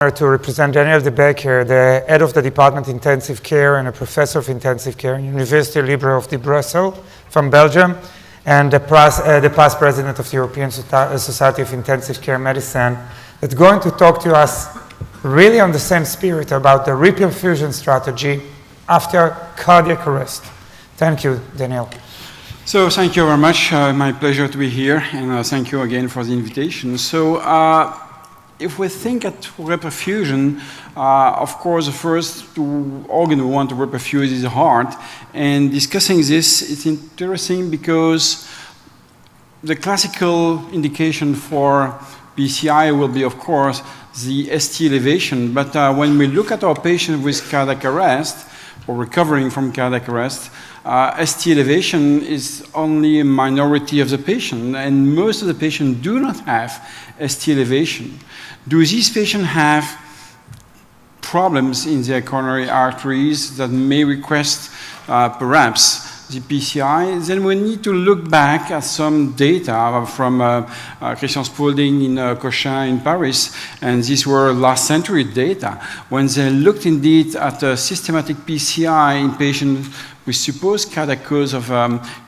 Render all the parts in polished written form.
To represent Daniel de Becker, the head of the Department of Intensive Care and a professor of intensive care in Univeriste Libre of Bruxelles from Belgium, and the past president of the European Society of Intensive Care Medicine, that's going to talk to us really on the same spirit about the reperfusion strategy after cardiac arrest. Thank you, Daniel. So thank you very much. My pleasure to be here, and thank you again for the invitation. So if we think at reperfusion, of course, the first organ we want to reperfuse is the heart. And discussing this, it's interesting because the classical indication for PCI will be, of course, the ST elevation. But when we look at our patient with cardiac arrest, or recovering from cardiac arrest, ST elevation is only a minority of the patient, and most of the patients do not have ST elevation. Do these patients have problems in their coronary arteries that may request perhaps the PCI? Then we need to look back at some data from Christian Spaulding in Cochin in Paris, and these were last century data, when they looked indeed at a systematic PCI in patients with supposed cardiac cause of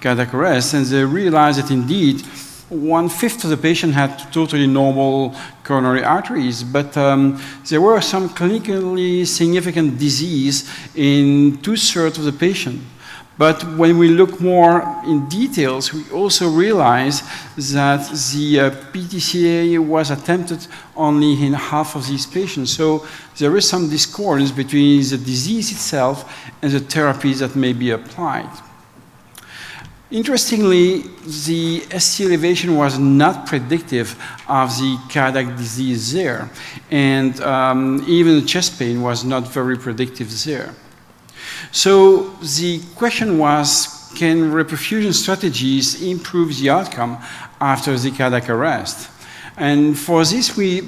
cardiac arrest, and they realized that indeed 1/5 of the patient had totally normal coronary arteries, but there were some clinically significant disease in 2/3 of the patient. But when we look more in details, we also realize that the PTCA was attempted only in half of these patients. So there is some discordance between the disease itself and the therapies that may be applied. Interestingly, the ST elevation was not predictive of the cardiac disease there, and even the chest pain was not very predictive there. So the question was, can reperfusion strategies improve the outcome after the cardiac arrest? And for this, we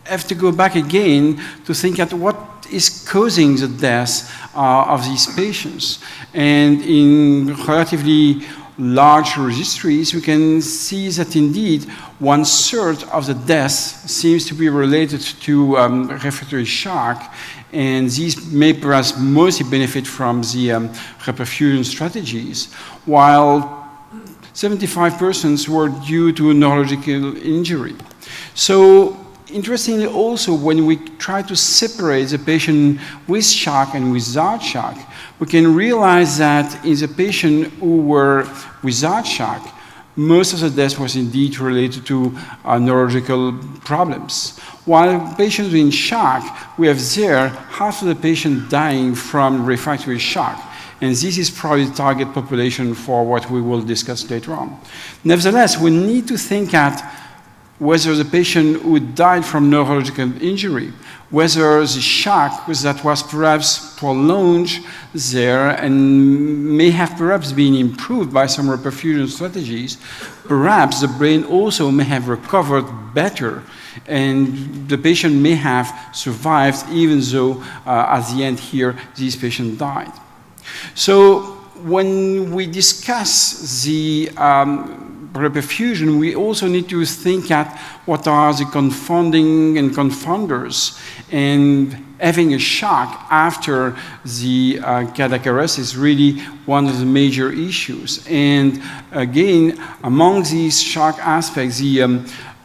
have to go back again to think at what is causing the death of these patients. And in relatively large registries, we can see that indeed 1/3 of the deaths seems to be related to refractory shock, and these may perhaps mostly benefit from the reperfusion strategies, while 75% were due to neurological injury. So interestingly also, when we try to separate the patient with shock and without shock, we can realize that in the patient who were without shock, most of the death was indeed related to neurological problems. While patients in shock, we have there half of the patients dying from refractory shock. And this is probably the target population for what we will discuss later on. Nevertheless, we need to think at whether the patient who died from neurological injury, whether the shock that was perhaps prolonged there and may have perhaps been improved by some reperfusion strategies, perhaps the brain also may have recovered better, and the patient may have survived even though at the end here, this patient died. So when we discuss the reperfusion, we also need to think at what are the confounding and confounders, and having a shock after the cardiac arrest is really one of the major issues. And again, among these shock aspects, the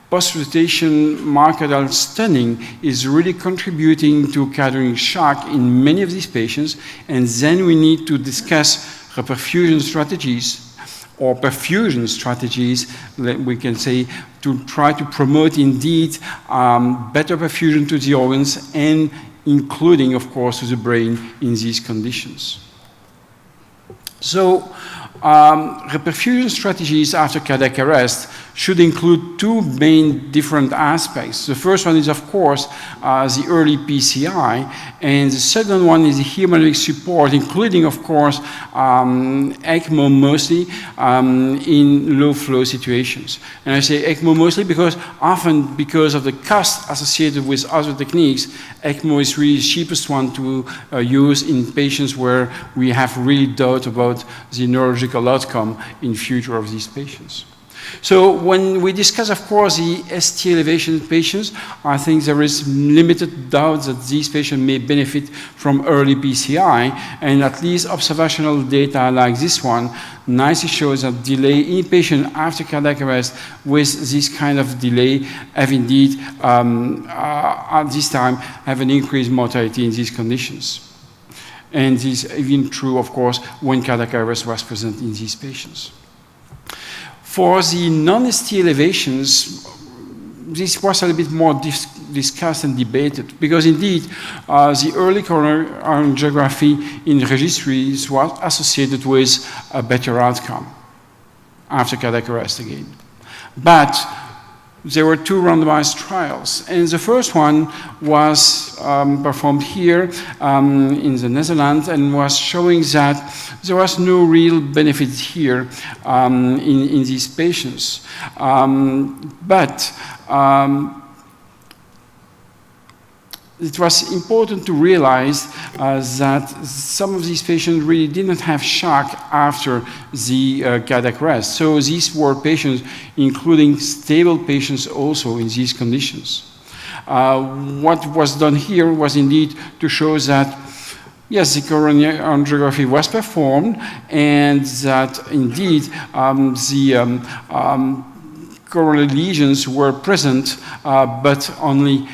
post-rotation myocardial stunning is really contributing to cardiac shock in many of these patients, and then we need to discuss reperfusion strategies or perfusion strategies, we can say, to try to promote indeed better perfusion to the organs, and including, of course, to the brain in these conditions. So reperfusion strategies after cardiac arrest should include two main different aspects. The first one is, of course, the early PCI, and the second one is the hemodynamic support, including, of course, ECMO mostly in low flow situations. And I say ECMO mostly because often, because of the cost associated with other techniques, ECMO is really the cheapest one to use in patients where we have really doubt about the neurological outcome in future of these patients. So when we discuss, of course, the ST elevation patients, I think there is limited doubt that these patients may benefit from early PCI, and at least observational data like this one nicely shows that delay in patient after cardiac arrest with this kind of delay have indeed, at this time, have an increased mortality in these conditions. And this is even true, of course, when cardiac arrest was present in these patients. For the non-ST elevations, this was a little bit more discussed and debated, because indeed the early coronary angiography in registries was associated with a better outcome after cardiac arrest again. But there were two randomized trials, and the first one was performed here in the Netherlands and was showing that there was no real benefit here in these patients. It was important to realize that some of these patients really didn't have shock after the cardiac arrest. So these were patients, including stable patients also in these conditions. What was done here was indeed to show that yes, the coronary angiography was performed, and that indeed coronary lesions were present, but only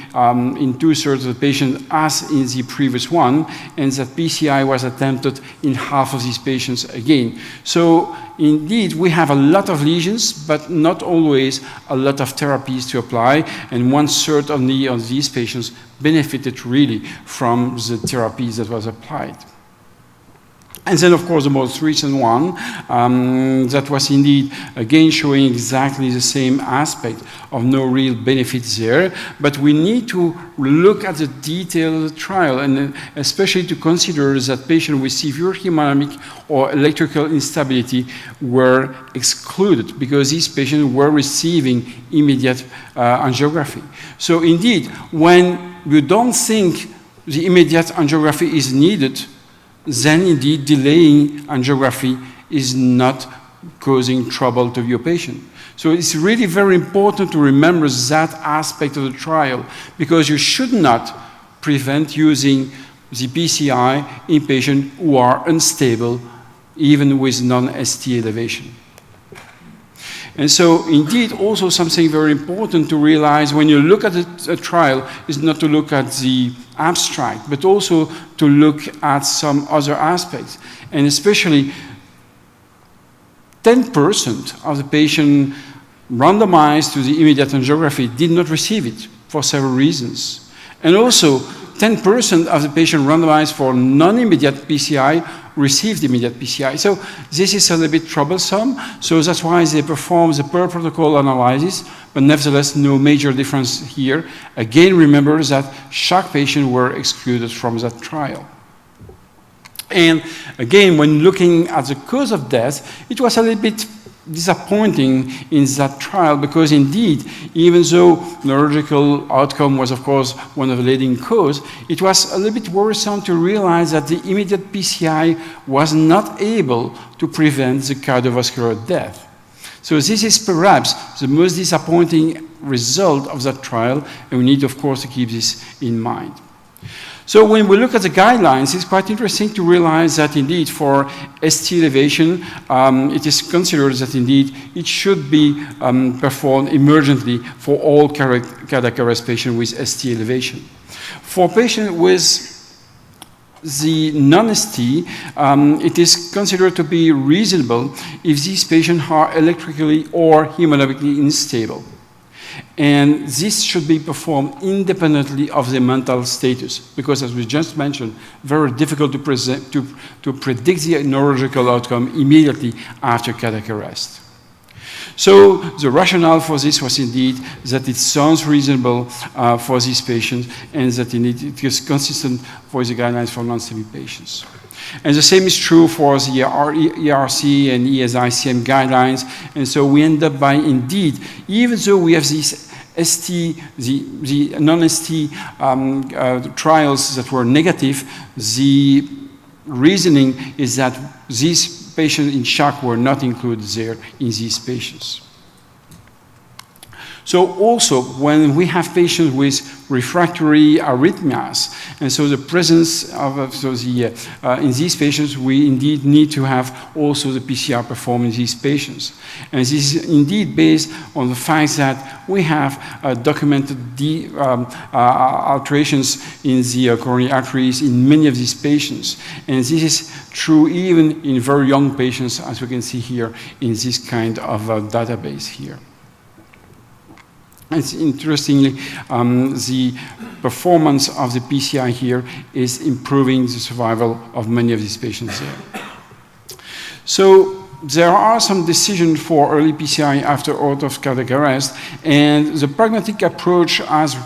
in 2/3 of the patients as in the previous one, and that PCI was attempted in half of these patients again. So indeed, we have a lot of lesions, but not always a lot of therapies to apply, and 1/3 only of these patients benefited really from the therapies that was applied. And then, of course, the most recent one, that was indeed, again, showing exactly the same aspect of no real benefits there. But we need to look at the detail of the trial, and especially to consider that patients with severe hemodynamic or electrical instability were excluded, because these patients were receiving immediate angiography. So indeed, when you don't think the immediate angiography is needed, then indeed delaying angiography is not causing trouble to your patient. So it's really very important to remember that aspect of the trial, because you should not prevent using the PCI in patients who are unstable, even with non-ST elevation. And so, indeed, also something very important to realize when you look at a trial is not to look at the abstract, but also to look at some other aspects. And especially 10% of the patient randomized to the immediate angiography did not receive it for several reasons. And also, 10% of the patient randomized for non-immediate PCI received immediate PCI. So this is a little bit troublesome. So that's why they perform the per protocol analysis, but nevertheless, no major difference here. Again, remember that shock patients were excluded from that trial. And again, when looking at the cause of death, it was a little bit disappointing in that trial, because indeed, even though neurological outcome was, of course, one of the leading cause, it was a little bit worrisome to realize that the immediate PCI was not able to prevent the cardiovascular death. So this is perhaps the most disappointing result of that trial, and we need, of course, to keep this in mind. So when we look at the guidelines, it's quite interesting to realize that indeed for ST elevation, it is considered that indeed it should be performed emergently for all cardiac arrest patients with ST elevation. For patients with the non-ST, it is considered to be reasonable if these patients are electrically or hemodynamically unstable. And this should be performed independently of the mental status, because as we just mentioned, very difficult to predict the neurological outcome immediately after cardiac arrest. So the rationale for this was indeed that it sounds reasonable for these patients, and that indeed it is consistent for the guidelines for non-STEMI patients. And the same is true for the ERC and ESICM guidelines. And so we end up by indeed, even though we have these the non-ST trials that were negative, the reasoning is that these patients in shock were not included there in these patients. So also, when we have patients with refractory arrhythmias, and so the presence of in these patients, we indeed need to have also the PCR performed in these patients. And this is indeed based on the fact that we have documented alterations in the coronary arteries in many of these patients. And this is true even in very young patients, as we can see here in this kind of database here. And interestingly, the performance of the PCI here is improving the survival of many of these patients here. So there are some decisions for early PCI after out of cardiac arrest, and the pragmatic approach as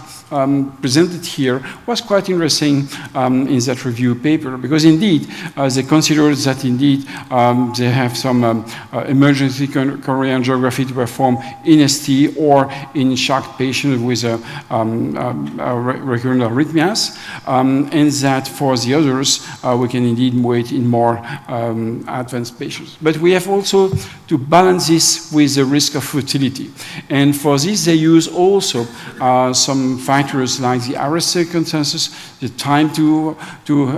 presented here was quite interesting in that review paper, because indeed they considered that indeed they have some emergency coronary angiography to perform in ST or in shocked patients with recurrent arrhythmias, and that for the others we can indeed wait in more advanced patients. But we have also to balance this with the risk of futility, and for this they use also some factors like the RSA consensus, the time to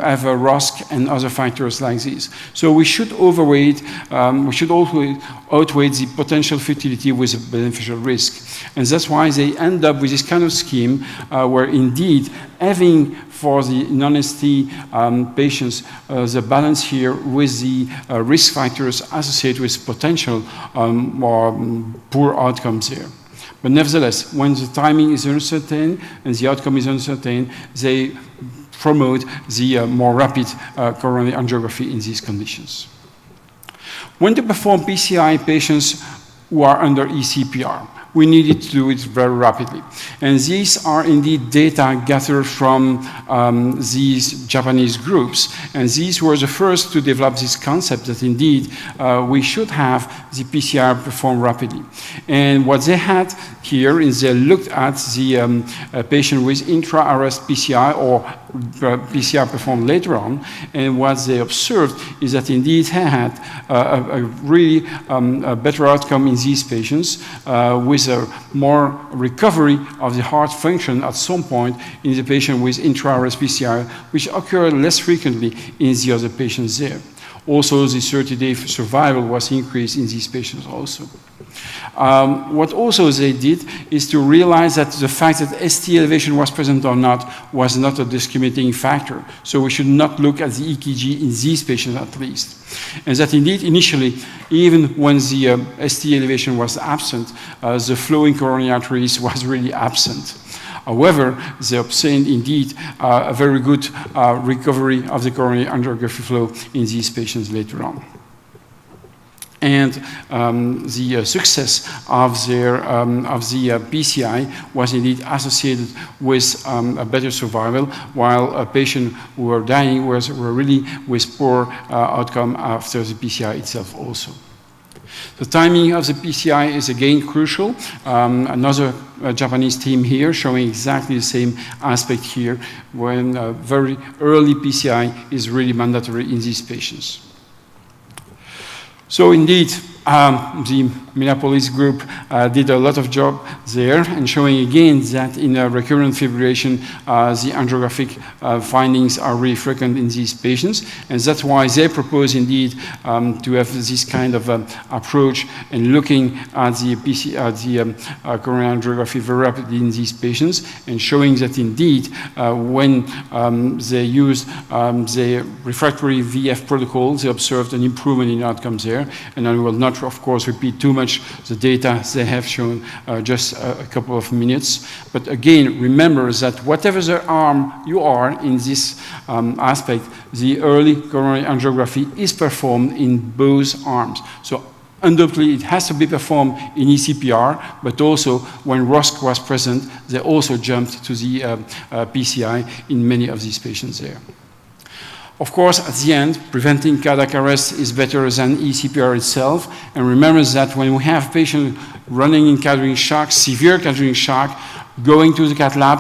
have a ROSC, and other factors like this. So we should we should also outweigh the potential futility with a beneficial risk. And that's why they end up with this kind of scheme where indeed having for the non-ST patients the balance here with the risk factors associated with potential more poor outcomes here. But nevertheless, when the timing is uncertain and the outcome is uncertain, they promote the more rapid coronary angiography in these conditions. When to perform PCI patients who are under ECPR, we needed to do it very rapidly. And these are indeed data gathered from these Japanese groups. And these were the first to develop this concept that indeed we should have the PCR performed rapidly. And what they had here is they looked at the patient with intra-arrest PCI or PCR performed later on. And what they observed is that indeed they had a really better outcome in these patients with a more recovery of the heart function at some point in the patient with intra-arrest PCI, which occurred less frequently in the other patients there. Also, the 30-day survival was increased in these patients also. What also they did is to realize that the fact that ST elevation was present or not was not a discriminating factor. So we should not look at the EKG in these patients at least. And that indeed initially, even when the ST elevation was absent, the flow in coronary arteries was really absent. However, they obtained indeed a very good recovery of the coronary angiography flow in these patients later on. And the success of the PCI was indeed associated with a better survival, while patients who were dying were really with poor outcome after the PCI itself also. The timing of the PCI is again crucial. Another Japanese team here showing exactly the same aspect here when very early PCI is really mandatory in these patients. So indeed, the Minneapolis group did a lot of job there and showing again that in recurrent fibrillation, the angiographic findings are really frequent in these patients. And that's why they propose indeed to have this kind of approach and looking at the coronary angiography very rapidly in these patients and showing that indeed when they use the refractory VF protocol, they observed an improvement in outcomes there. And I will not, of course, repeat too much the data they have shown just a couple of minutes. But again, remember that whatever the arm you are in this aspect, the early coronary angiography is performed in both arms. So undoubtedly, it has to be performed in ECPR, but also when ROSC was present, they also jumped to the PCI in many of these patients there. Of course, at the end, preventing cardiac arrest is better than ECPR itself. And remember that when we have patients running in cardiac shock, severe cardiac shock, going to the cath lab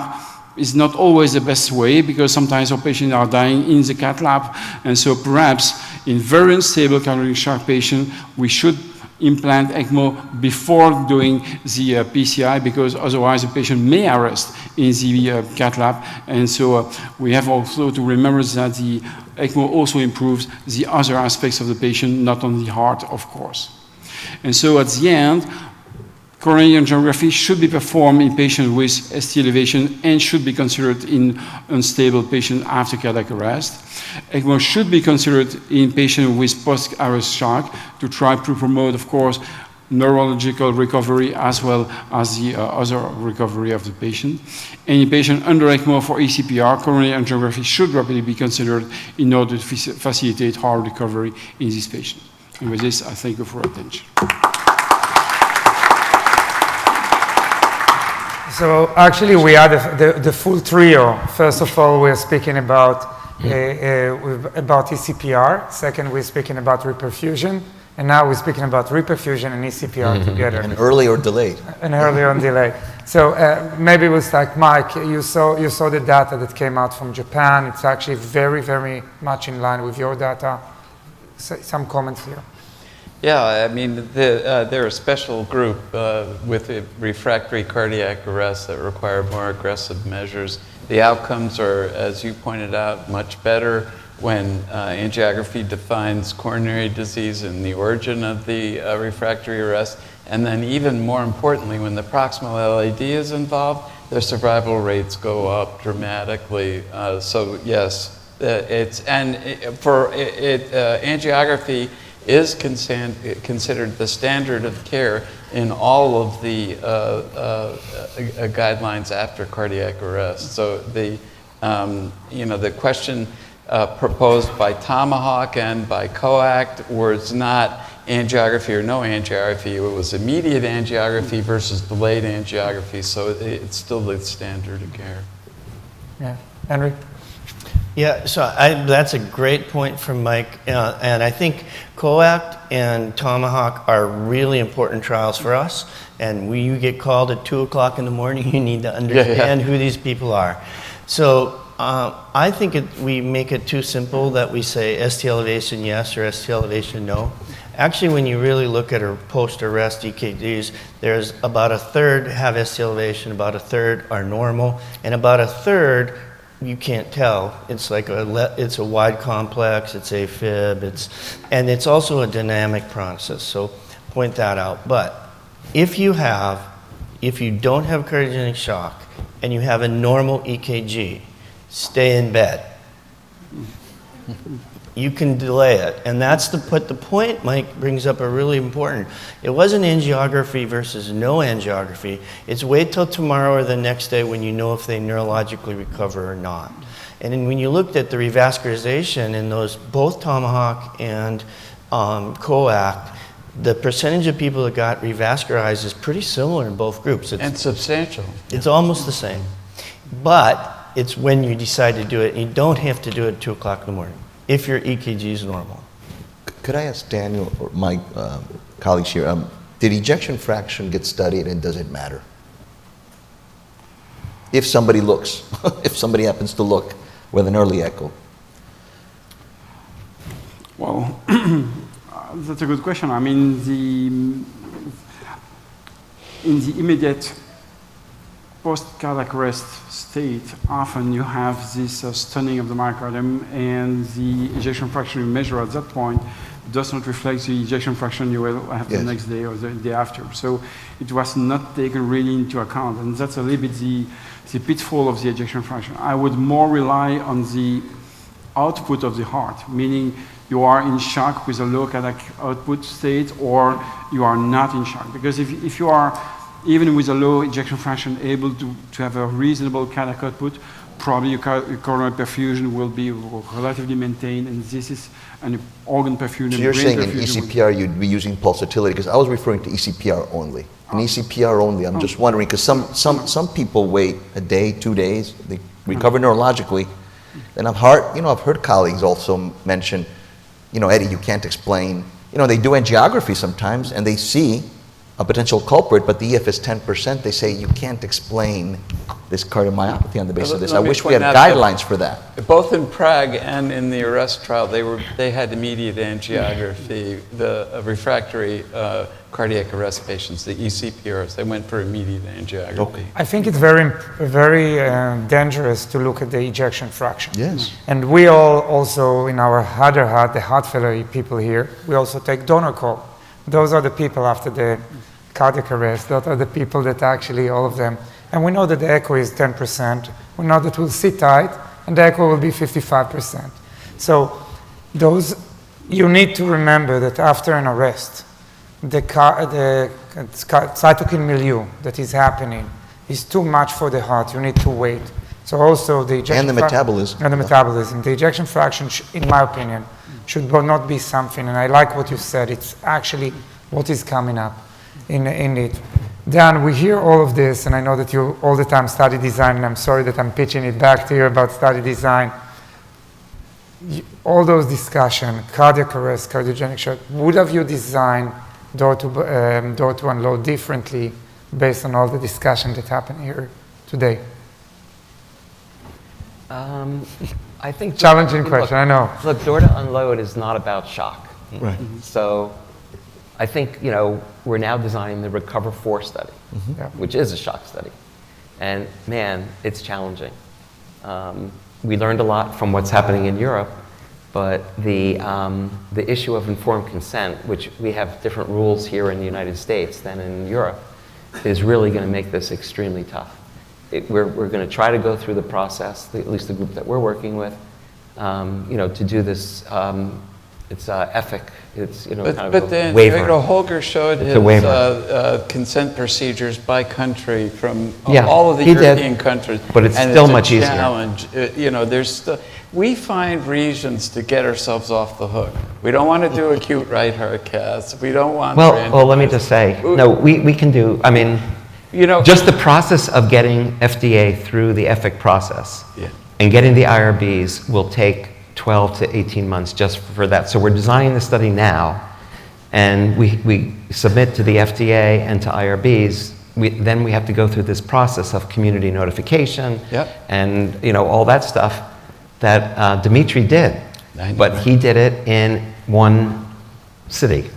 is not always the best way because sometimes our patients are dying in the cath lab. And so perhaps in very unstable cardiac shock patients, we should implant ECMO before doing the PCI, because otherwise the patient may arrest in the cath lab. And so we have also to remember that the ECMO also improves the other aspects of the patient, not only the heart, of course. And so at the end, coronary angiography should be performed in patients with ST elevation and should be considered in unstable patients after cardiac arrest. ECMO should be considered in patients with post-arrest shock to try to promote, of course, neurological recovery as well as the other recovery of the patient. Any patient under ECMO for ECPR, coronary angiography should rapidly be considered in order to facilitate heart recovery in this patient. And with this, I thank you for your attention. So actually we had the full trio. First of all, we're speaking about ECPR. Second, we're speaking about reperfusion. And now we're speaking about reperfusion and ECPR together. And early or delayed. And early or delayed. So maybe it was like, Mike, you saw the data that came out from Japan. It's actually very, very much in line with your data. So, some comments here. Yeah, I mean, they're a special group with refractory cardiac arrest that require more aggressive measures. The outcomes are, as you pointed out, much better when angiography defines coronary disease and the origin of the refractory arrest. And then even more importantly, when the proximal LAD is involved, their survival rates go up dramatically. So yes, angiography is considered the standard of care in all of the guidelines after cardiac arrest. So the question proposed by Tomahawk and by COACT was not angiography or no angiography. It was immediate angiography versus delayed angiography. So it's still the standard of care. Yeah, Henry? Yeah, so that's a great point from Mike, and I think COACT and Tomahawk are really important trials for us, and when you get called at 2 o'clock in the morning, you need to understand who these people are. So I think we make it too simple that we say ST elevation yes or ST elevation no. Actually, when you really look at our post-arrest EKGs, there's about a third have ST elevation, about a third are normal, and about a third you can't tell. It's like it's a wide complex, it's AFib, and it's also a dynamic process, so point that out. But if you don't have cardiogenic shock and you have a normal EKG, stay in bed. You can delay it, and that's the point Mike brings up are really important. It wasn't angiography versus no angiography. It's wait till tomorrow or the next day when you know if they neurologically recover or not. And then when you looked at the revascularization in those, both Tomahawk and COACT, the percentage of people that got revascularized is pretty similar in both groups. And substantial. It's almost the same. But it's when you decide to do it, and you don't have to do it at 2 o'clock in the morning if your EKG is normal. Could I ask Daniel or my colleagues here, did ejection fraction get studied and does it matter? If somebody looks, if somebody happens to look with an early echo. Well, that's a good question. I mean, in the immediate post-cardiac arrest state, often you have this stunning of the myocardium, and the ejection fraction you measure at that point does not reflect the ejection fraction you will have the next day or the day after. So it was not taken really into account, and that's a little bit the pitfall of the ejection fraction. I would more rely on the output of the heart, meaning you are in shock with a low cardiac output state, or you are not in shock. Because if you are, even with a low ejection fraction, able to have a reasonable cardiac output, probably your coronary perfusion will be relatively maintained, and this is an organ perfusion. So you're saying in ECPR you'd be using pulsatility, because I was referring to ECPR only. In ECPR only, I'm just wondering, because some people wait a day, 2 days, they recover neurologically. And I've heard colleagues also mention, Eddie, you can't explain. They do angiography sometimes, and they see a potential culprit, but the EF is 10%, they say you can't explain this cardiomyopathy on the basis of this. I Let me wish we had point out that guidelines for that. Both in Prague and in the arrest trial, they had immediate angiography. The refractory cardiac arrest patients, the ECPRs, they went for immediate angiography. Okay. I think it's very dangerous to look at the ejection fraction. Yes. And we all also, in our other heart, the heart failure people here, we also take donor call. Those are the people after the cardiac arrest. Those are the people that actually, all of them. And we know that the echo is 10%. We know that we'll sit tight, and the echo will be 55%. So those, you need to remember that after an arrest, the cytokine milieu that is happening is too much for the heart. You need to wait. So also the ejection And the metabolism. And the metabolism. The ejection fraction, in my opinion, should not be something, and I like what you said, it's actually what is coming up in it. Dan, we hear all of this, and I know that you all the time study design, and I'm sorry that I'm pitching it back to you about study design. All those discussion, cardiac arrest, cardiogenic shock, would have you designed door to unload differently based on all the discussion that happened here today? I think Challenging question, I know. Look, door to unload is not about shock. Right. So I think, we're now designing the Recover 4 study, Yeah. which is a shock study. And man, it's challenging. We learned a lot from what's happening in Europe, but the issue of informed consent, which we have different rules here in the United States than in Europe, is really going to make this extremely tough. We're going to try to go through the process, at least the group that we're working with, to do this. It's ethic. It's kind of But a then waiver. Holger showed It's a waiver. his consent procedures by country from Yeah, all of the he did. European countries. But it's and still it's much a easier. challenge. We find reasons to get ourselves off the hook. We don't want to do acute right heart caths. We don't want. Well, let me just say, no, we can do. I mean, just the process of getting FDA through the ethic process Yeah. and getting the IRBs will take 12 to 18 months just for that. So we're designing the study now, and we submit to the FDA and to IRBs. Then we have to go through this process of community notification and all that stuff that Dimitri did. But he did it in one city,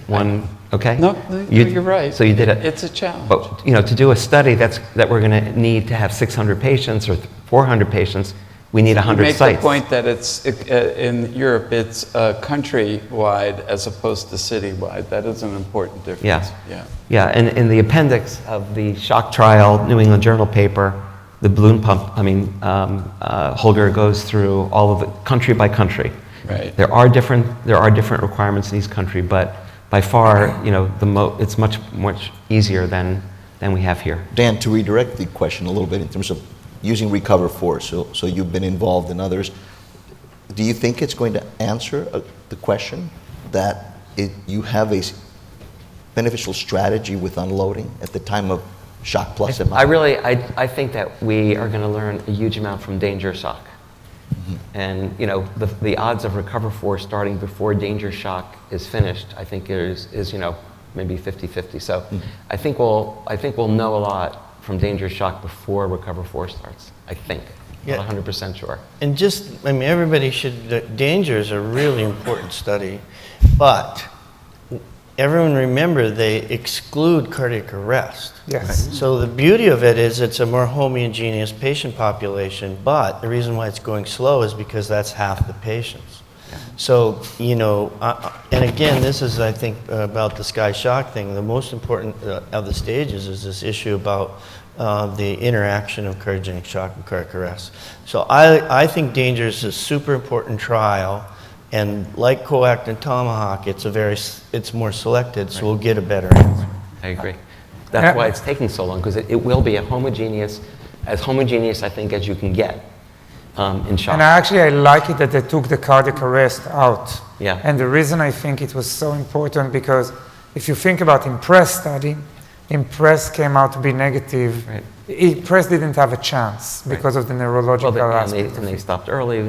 okay? No, you're right. So you did it. It's a challenge. But to do a study that we're going to need to have 600 patients or 400 patients, we need 100 you make sites. the point that it's in Europe, it's country-wide as opposed to city-wide. That is an important difference. Yeah, and in the appendix of the shock trial New England Journal paper, the balloon pump, Holger goes through all of it country by country. Right. There are different requirements in each country, but by far, it's much easier than we have here. Dan, to redirect the question a little bit in terms of using Recover 4, so you've been involved in others, do you think it's going to answer the question that you have a beneficial strategy with unloading at the time of shock plus MI? I think that we are going to learn a huge amount from danger shock. And the odds of Recover 4 starting before danger shock is finished, I think is maybe 50-50. So I think we'll know a lot from danger shock before Recover 4 starts. I think. Yeah. Not 100% sure. And everybody danger is a really important study, but everyone remember they exclude cardiac arrest. Yes. So the beauty of it is it's a more homogeneous patient population, but the reason why it's going slow is because that's half the patients. So, and again, this is, I think, about the sky shock thing. The most important of the stages is this issue about the interaction of cardiogenic shock and cardiac arrest. So I think danger is a super important trial, and like COACT and Tomahawk, it's more selected, so we'll get a better answer. I agree. That's why it's taking so long, because it will be as homogeneous, I think, as you can get in shock. And I like it that they took the cardiac arrest out. Yeah. And the reason I think it was so important, because if you think about IMPRESS study, IMPRESS came out to be negative. Right. IMPRESS didn't have a chance because of the neurological aspect. And they stopped early.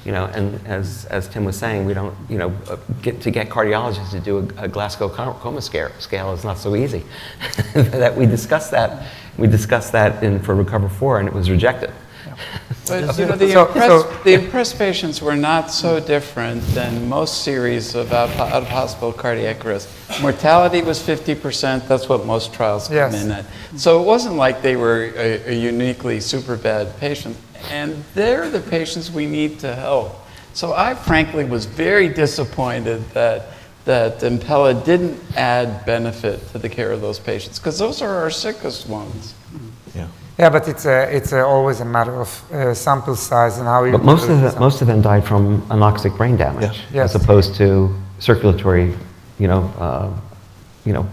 and as Tim was saying, we don't, get cardiologists to do a Glasgow coma scale is not so easy. That we discussed that for Recover 4, and it was rejected. But the IMPRESS patients were not so different than most series of out-of-hospital cardiac arrest. Mortality was 50%. That's what most trials come in at. So it wasn't like they were a uniquely super bad patient. And they're the patients we need to help. So I frankly was very disappointed that Impella didn't add benefit to the care of those patients, because those are our sickest ones. Yeah, but it's always a matter of sample size and how you. But most of them died from anoxic brain damage, as opposed to circulatory,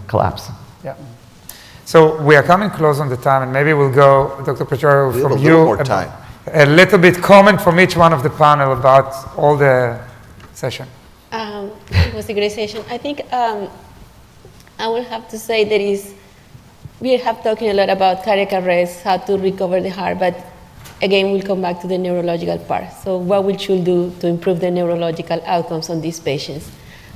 collapse. Yeah. So we are coming close on the time, and maybe we'll go, Dr. Pacharo, from you. More time. A little bit comment from each one of the panel about all the session. It was a great session. I think I will have to say we have talking a lot about cardiac arrest, how to recover the heart, but again, we'll come back to the neurological part. So what we should do to improve the neurological outcomes on these patients.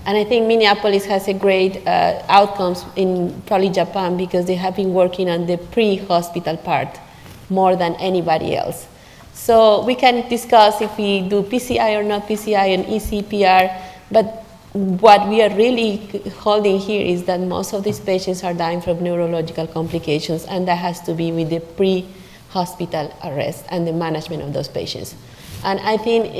And I think Minneapolis has a great outcomes in probably Japan, because they have been working on the pre-hospital part more than anybody else. So we can discuss if we do PCI or not PCI and ECPR, but what we are really holding here is that most of these patients are dying from neurological complications, and that has to be with the pre-hospital arrest and the management of those patients. And I think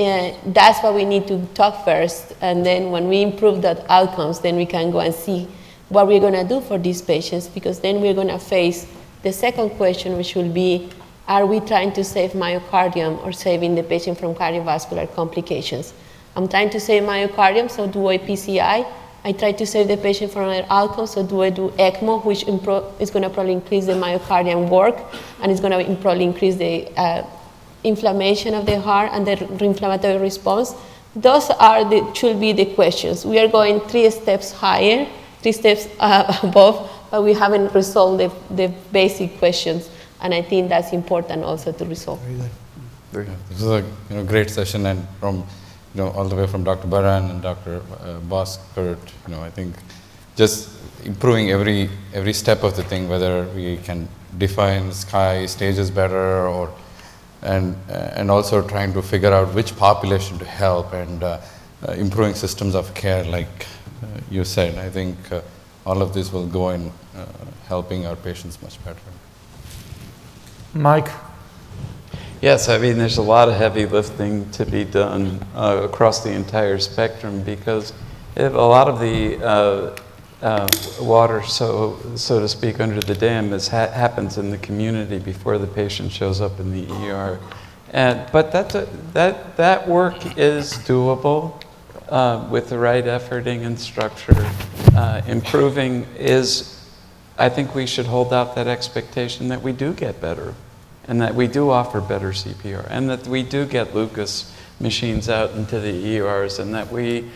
that's what we need to talk first, and then when we improve that outcomes, then we can go and see what we're going to do for these patients, because then we're going to face the second question, which will be, are we trying to save myocardium or saving the patient from cardiovascular complications? I'm trying to save myocardium, so do a PCI. I try to save the patient from other outcomes, so do I do ECMO, which is going to probably increase the myocardium work, and it's going to probably increase the inflammation of the heart and the inflammatory response. Those should be the questions. We are going 3 steps higher, 3 steps above, but we haven't resolved the basic questions. And I think that's important also to resolve. Very good. This is a great session, and from all the way from Dr. Baran and Dr. Boskert, I think just improving every step of the thing, whether we can define sky stages better, and also trying to figure out which population to help, and improving systems of care, like you said. I think all of this will go in helping our patients much better. Mike? Yes, I mean, there's a lot of heavy lifting to be done across the entire spectrum, because a lot of the water, so to speak, under the dam happens in the community before the patient shows up in the ER. But that work is doable with the right efforting and structure. Improving is, I think we should hold out that expectation that we do get better, and that we do offer better CPR, and that we do get Lucas machines out into the ERs, and that we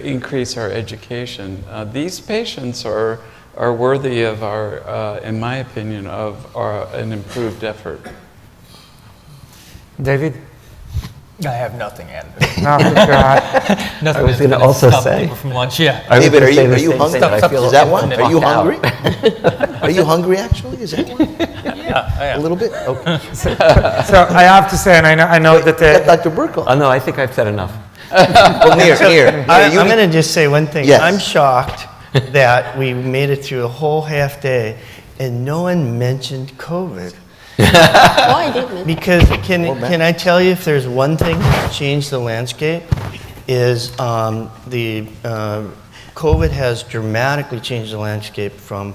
increase our education. These patients are worthy of our, in my opinion, of an improved effort. David? I have nothing added. I was going to also say. From lunch, yeah. David, are you hungry? Is that one? Are you out. hungry? Are you hungry, actually? Is that one? Yeah, I am. A little bit? Okay. So I have to say, and I know that... Dr. Burkle. Oh, no, I think I've said enough. Well, here. I'm going to just say one thing. Yes. I'm shocked that we made it through a whole half day and no one mentioned COVID. Why didn't? Because can I tell you, if there's one thing that's changed the landscape, is COVID has dramatically changed the landscape from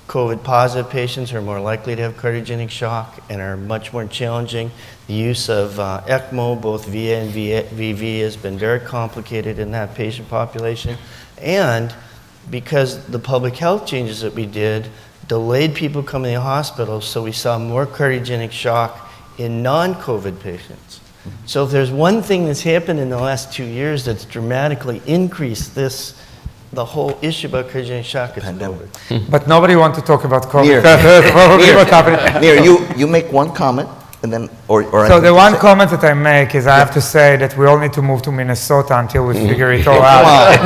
COVID positive patients who are more likely to have cardiogenic shock and are much more challenging. The use of ECMO, both VA and VV, has been very complicated in that patient population. And because the public health changes that we did delayed people coming to the hospital, so we saw more cardiogenic shock in non-COVID patients. So if there's one thing that's happened in the last 2 years that's dramatically increased the whole issue about cardiogenic shock is COVID. But nobody wants to talk about COVID. Near. Probably what happened. Near, you make one comment, And then, or So anything the to one say? comment that I make is I have to say that we all need to move to Minnesota until we figure it all out.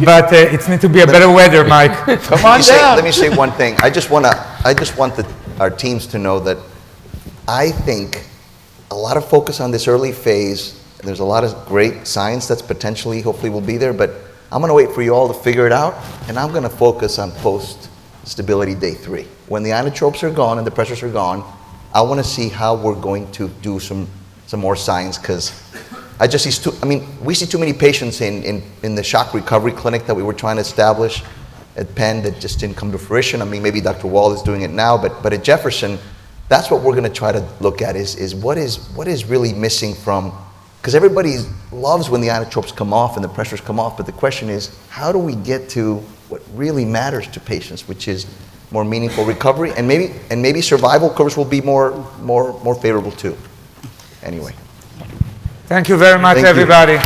But it needs to be a better weather, Mike. Come on down. Let me say one thing. I just want our teams to know that I think a lot of focus on this early phase. There's a lot of great science that's potentially, hopefully, will be there. But I'm going to wait for you all to figure it out, and I'm going to focus on post-stability day 3. When the inotropes are gone and the pressures are gone, I want to see how we're going to do some more science, because I just see we see too many patients in the shock recovery clinic that we were trying to establish at Penn that just didn't come to fruition. I mean, maybe Dr. Wall is doing it now, but at Jefferson, that's what we're going to try to look at is what is really missing from, because everybody loves when the inotropes come off and the pressures come off, but the question is, how do we get to what really matters to patients, which is more meaningful recovery, and maybe survival curves will be more favorable too. Anyway. Thank you very much, Thank you. everybody.